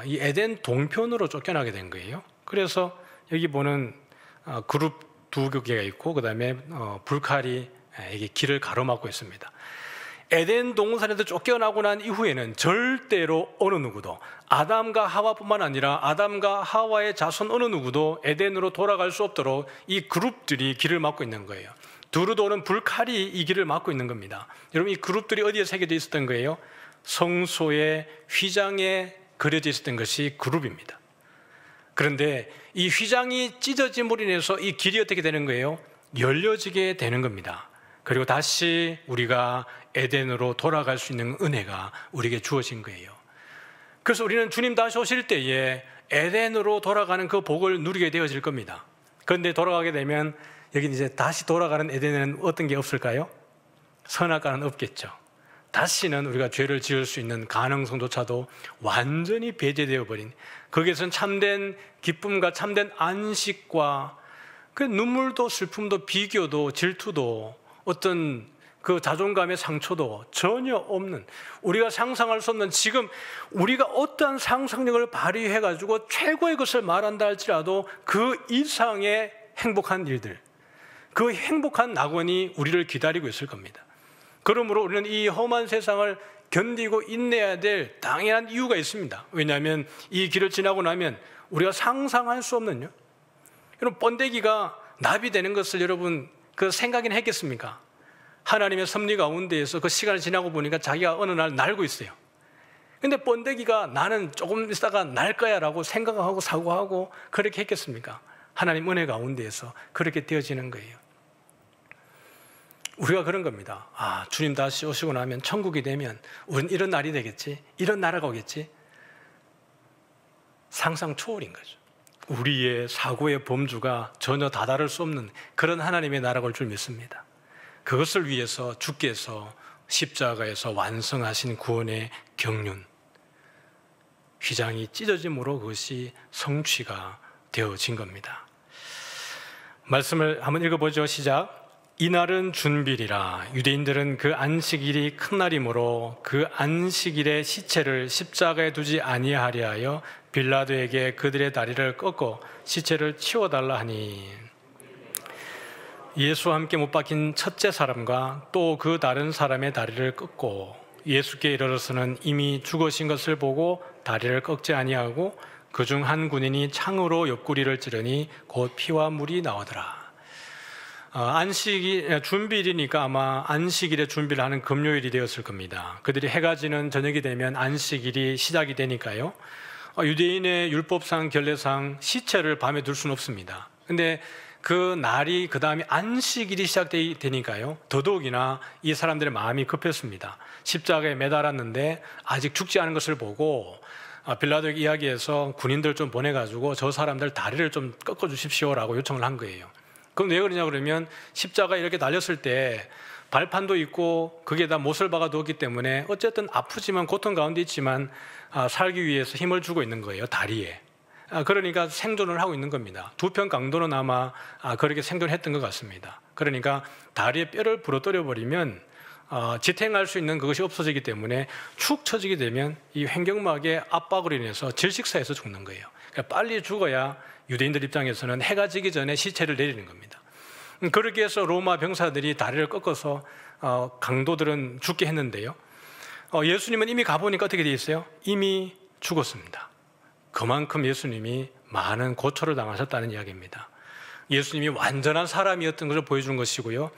이 에덴 동편으로 쫓겨나게 된 거예요. 그래서 여기 보는 그룹 두 개가 있고 그 다음에 불칼이 이게 길을 가로막고 있습니다. 에덴 동산에서 쫓겨나고 난 이후에는 절대로 어느 누구도, 아담과 하와뿐만 아니라 아담과 하와의 자손 어느 누구도 에덴으로 돌아갈 수 없도록 이 그룹들이 길을 막고 있는 거예요. 두루도 오는 불칼이 이 길을 막고 있는 겁니다. 여러분, 이 그룹들이 어디에 새겨져 있었던 거예요? 성소의 휘장에 그려져 있었던 것이 그룹입니다. 그런데 이 휘장이 찢어짐으로 인해서 이 길이 어떻게 되는 거예요? 열려지게 되는 겁니다. 그리고 다시 우리가 에덴으로 돌아갈 수 있는 은혜가 우리에게 주어진 거예요. 그래서 우리는 주님 다시 오실 때에 에덴으로 돌아가는 그 복을 누리게 되어질 겁니다. 그런데 돌아가게 되면 여기 이제 다시 돌아가는 에덴에는 어떤 게 없을까요? 선악과는 없겠죠. 다시는 우리가 죄를 지을 수 있는 가능성조차도 완전히 배제되어 버린, 거기에서는 참된 기쁨과 참된 안식과 그 눈물도 슬픔도 비교도 질투도 어떤 그 자존감의 상처도 전혀 없는, 우리가 상상할 수 없는, 지금 우리가 어떠한 상상력을 발휘해가지고 최고의 것을 말한다 할지라도 그 이상의 행복한 일들, 그 행복한 낙원이 우리를 기다리고 있을 겁니다. 그러므로 우리는 이 험한 세상을 견디고 인내해야 될 당연한 이유가 있습니다. 왜냐하면 이 길을 지나고 나면 우리가 상상할 수 없는요, 여러분, 번데기가 나비 되는 것을 여러분 그 생각이나 했겠습니까? 하나님의 섭리 가운데에서 그 시간을 지나고 보니까 자기가 어느 날 날고 있어요. 근데 번데기가 나는 조금 있다가 날 거야 라고 생각하고 사고하고 그렇게 했겠습니까? 하나님 은혜 가운데에서 그렇게 되어지는 거예요. 우리가 그런 겁니다. 주님 다시 오시고 나면 천국이 되면 우린 이런 날이 되겠지, 이런 나라가 오겠지. 상상 초월인 거죠. 우리의 사고의 범주가 전혀 다다를 수 없는 그런 하나님의 나라가 올 줄 믿습니다. 그것을 위해서 주께서 십자가에서 완성하신 구원의 경륜, 휘장이 찢어짐으로 그것이 성취가 되어진 겁니다. 말씀을 한번 읽어보죠. 시작. 이날은 준비리라. 유대인들은 그 안식일이 큰 날이므로 그 안식일에 시체를 십자가에 두지 아니하려 하여 빌라도에게 그들의 다리를 꺾어 시체를 치워달라 하니, 예수와 함께 못 박힌 첫째 사람과 또 그 다른 사람의 다리를 꺾고 예수께 이르러서는 이미 죽으신 것을 보고 다리를 꺾지 아니하고 그중 한 군인이 창으로 옆구리를 찌르니 곧 피와 물이 나오더라. 안식이 준비일이니까 아마 안식일에 준비를 하는 금요일이 되었을 겁니다. 그들이 해가 지는 저녁이 되면 안식일이 시작이 되니까요. 유대인의 율법상 결례상 시체를 밤에 둘 수는 없습니다. 근데 그 날이 그 다음에 안식일이 시작되니까요, 더더욱이나 이 사람들의 마음이 급했습니다. 십자가에 매달았는데 아직 죽지 않은 것을 보고 빌라도에게 이야기해서 군인들 좀 보내가지고 저 사람들 다리를 좀 꺾어주십시오라고 요청을 한 거예요. 그럼 왜 그러냐 그러면 십자가에 이렇게 달렸을 때 발판도 있고 그게 다 못을 박아 두었기 때문에 어쨌든 아프지만 고통 가운데 있지만 살기 위해서 힘을 주고 있는 거예요, 다리에. 그러니까 생존을 하고 있는 겁니다. 두 편 강도는 아마 그렇게 생존했던 것 같습니다. 그러니까 다리에 뼈를 부러뜨려 버리면 지탱할 수 있는 그것이 없어지기 때문에 축 처지게 되면 이 횡격막의 압박으로 인해서 질식사에서 죽는 거예요. 그러니까 빨리 죽어야 유대인들 입장에서는 해가 지기 전에 시체를 내리는 겁니다. 그렇게 해서 로마 병사들이 다리를 꺾어서 강도들은 죽게 했는데요, 예수님은 이미 가보니까 어떻게 돼 있어요? 이미 죽었습니다. 그만큼 예수님이 많은 고초를 당하셨다는 이야기입니다. 예수님이 완전한 사람이었던 것을 보여주는 것이고요,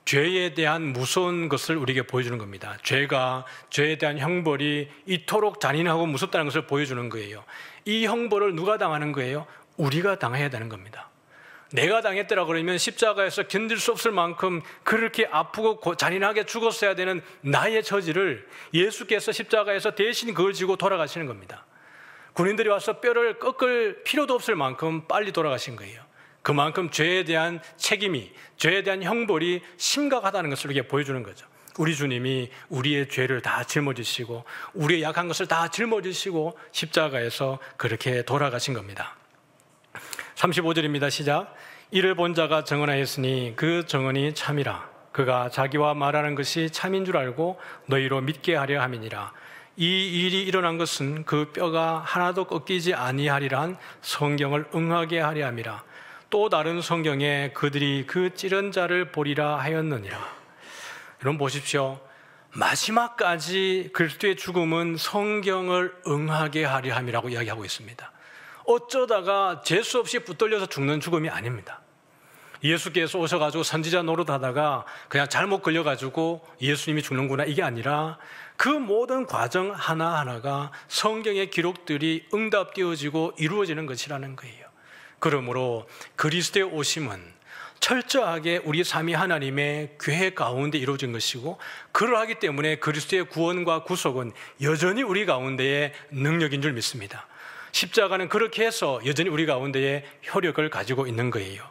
죄에 대한 무서운 것을 우리에게 보여주는 겁니다. 죄에 대한 형벌이 이토록 잔인하고 무섭다는 것을 보여주는 거예요. 이 형벌을 누가 당하는 거예요? 우리가 당해야 되는 겁니다. 내가 당했더라 그러면 십자가에서 견딜 수 없을 만큼 그렇게 아프고 잔인하게 죽었어야 되는 나의 처지를 예수께서 십자가에서 대신 그걸 지고 돌아가시는 겁니다. 군인들이 와서 뼈를 꺾을 필요도 없을 만큼 빨리 돌아가신 거예요. 그만큼 죄에 대한 책임이, 죄에 대한 형벌이 심각하다는 것을 이렇게 보여주는 거죠. 우리 주님이 우리의 죄를 다 짊어지시고 우리의 약한 것을 다 짊어지시고 십자가에서 그렇게 돌아가신 겁니다. 35절입니다. 시작. 이를 본 자가 증언하였으니 그 증언이 참이라. 그가 자기와 말하는 것이 참인 줄 알고 너희로 믿게 하려 함이니라. 이 일이 일어난 것은 그 뼈가 하나도 꺾이지 아니하리란 성경을 응하게 하려 함이라. 또 다른 성경에 그들이 그 찌른 자를 보리라 하였느니라. 여러분 보십시오. 마지막까지 그리스도의 죽음은 성경을 응하게 하려 함이라고 이야기하고 있습니다. 어쩌다가 재수 없이 붙들려서 죽는 죽음이 아닙니다. 예수께서 오셔가지고 선지자 노릇하다가 그냥 잘못 걸려가지고 예수님이 죽는구나, 이게 아니라 그 모든 과정 하나하나가 성경의 기록들이 응답되어지고 이루어지는 것이라는 거예요. 그러므로 그리스도의 오심은 철저하게 우리 삼위 하나님의 계획 가운데 이루어진 것이고, 그러하기 때문에 그리스도의 구원과 구속은 여전히 우리 가운데의 능력인 줄 믿습니다. 십자가는 그렇게 해서 여전히 우리 가운데에 효력을 가지고 있는 거예요.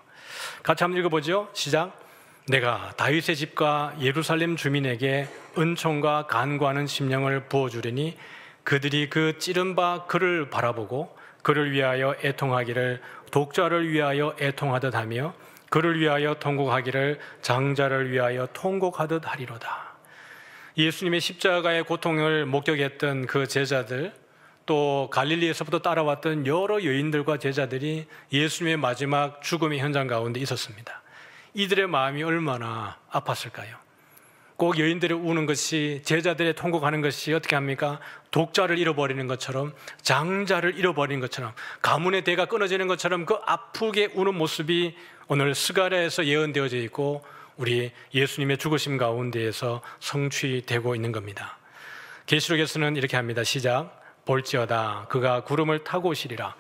같이 한번 읽어보죠. 시작. 내가 다윗의 집과 예루살렘 주민에게 은총과 간구하는 심령을 부어주리니 그들이 그 찌른 바 그를 바라보고 그를 위하여 애통하기를 독자를 위하여 애통하듯 하며 그를 위하여 통곡하기를 장자를 위하여 통곡하듯 하리로다. 예수님의 십자가의 고통을 목격했던 그 제자들, 또 갈릴리에서부터 따라왔던 여러 여인들과 제자들이 예수님의 마지막 죽음의 현장 가운데 있었습니다. 이들의 마음이 얼마나 아팠을까요? 꼭 여인들이 우는 것이, 제자들의 통곡하는 것이 어떻게 합니까? 독자를 잃어버리는 것처럼, 장자를 잃어버리는 것처럼, 가문의 대가 끊어지는 것처럼 그 아프게 우는 모습이 오늘 스가랴에서 예언되어져 있고 우리 예수님의 죽으심 가운데에서 성취되고 있는 겁니다. 계시록에서는 이렇게 합니다. 시작. 볼지어다 그가 구름을 타고 오시리라.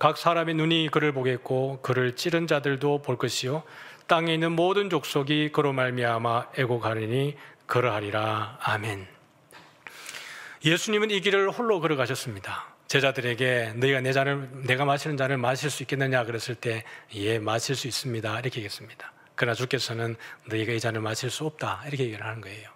각 사람의 눈이 그를 보겠고 그를 찌른 자들도 볼 것이요 땅에 있는 모든 족속이 그로 말미암아 애곡하리니 그러하리라. 아멘. 예수님은 이 길을 홀로 걸어가셨습니다. 제자들에게 너희가 내가 마시는 잔을 마실 수 있겠느냐 그랬을 때 예, 마실 수 있습니다 이렇게 얘기했습니다. 그러나 주께서는 너희가 이 잔을 마실 수 없다 이렇게 얘기를 하는 거예요.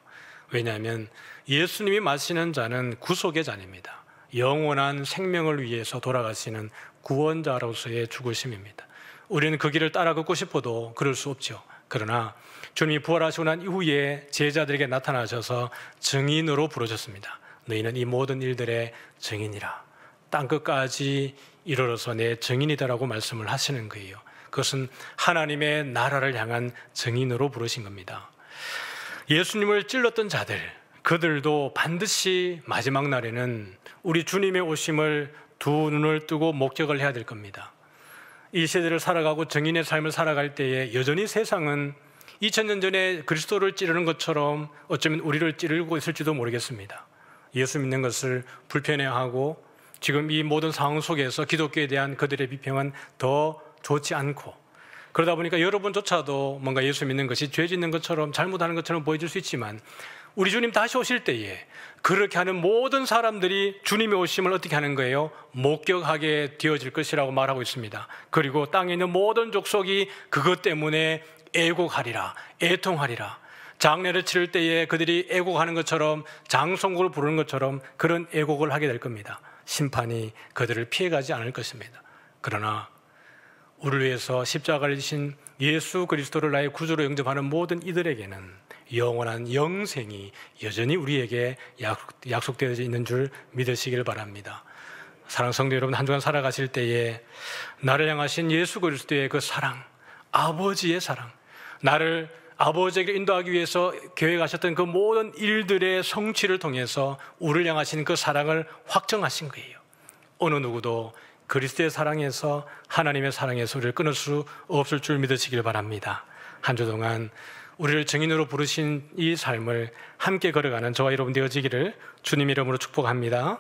왜냐하면 예수님이 마시는 잔은 구속의 잔입니다. 영원한 생명을 위해서 돌아가시는 구원자로서의 죽으심입니다. 우리는 그 길을 따라 걷고 싶어도 그럴 수 없죠. 그러나 주님이 부활하시고 난 이후에 제자들에게 나타나셔서 증인으로 부르셨습니다. 너희는 이 모든 일들의 증인이라. 땅끝까지 이르러서 내 증인이다라고 말씀을 하시는 거예요. 그것은 하나님의 나라를 향한 증인으로 부르신 겁니다. 예수님을 찔렀던 자들, 그들도 반드시 마지막 날에는 우리 주님의 오심을 두 눈을 뜨고 목격을 해야 될 겁니다. 이 시대를 살아가고 증인의 삶을 살아갈 때에 여전히 세상은 2000년 전에 그리스도를 찌르는 것처럼 어쩌면 우리를 찌르고 있을지도 모르겠습니다. 예수 믿는 것을 불편해하고 지금 이 모든 상황 속에서 기독교에 대한 그들의 비평은 더 좋지 않고, 그러다 보니까 여러분조차도 뭔가 예수 믿는 것이 죄 짓는 것처럼 잘못하는 것처럼 보여질 수 있지만 우리 주님 다시 오실 때에 그렇게 하는 모든 사람들이 주님의 오심을 어떻게 하는 거예요? 목격하게 되어질 것이라고 말하고 있습니다. 그리고 땅에 있는 모든 족속이 그것 때문에 애곡하리라, 애통하리라. 장례를 치를 때에 그들이 애곡하는 것처럼, 장송곡을 부르는 것처럼 그런 애곡을 하게 될 겁니다. 심판이 그들을 피해가지 않을 것입니다. 그러나 우리를 위해서 십자가를 지신 예수 그리스도를 나의 구주로 영접하는 모든 이들에게는 영원한 영생이 여전히 우리에게 약속되어져 있는 줄 믿으시길 바랍니다. 사랑하는 성도 여러분, 한 주간 살아가실 때에 나를 향하신 예수 그리스도의 그 사랑, 아버지의 사랑, 나를 아버지에게 인도하기 위해서 계획하셨던 그 모든 일들의 성취를 통해서 우리를 향하신 그 사랑을 확정하신 거예요. 어느 누구도 그리스도의 사랑에서, 하나님의 사랑에서 우리를 끊을 수 없을 줄 믿으시길 바랍니다. 한 주 동안 우리를 증인으로 부르신 이 삶을 함께 걸어가는 저와 여러분 되어지기를 주님 이름으로 축복합니다.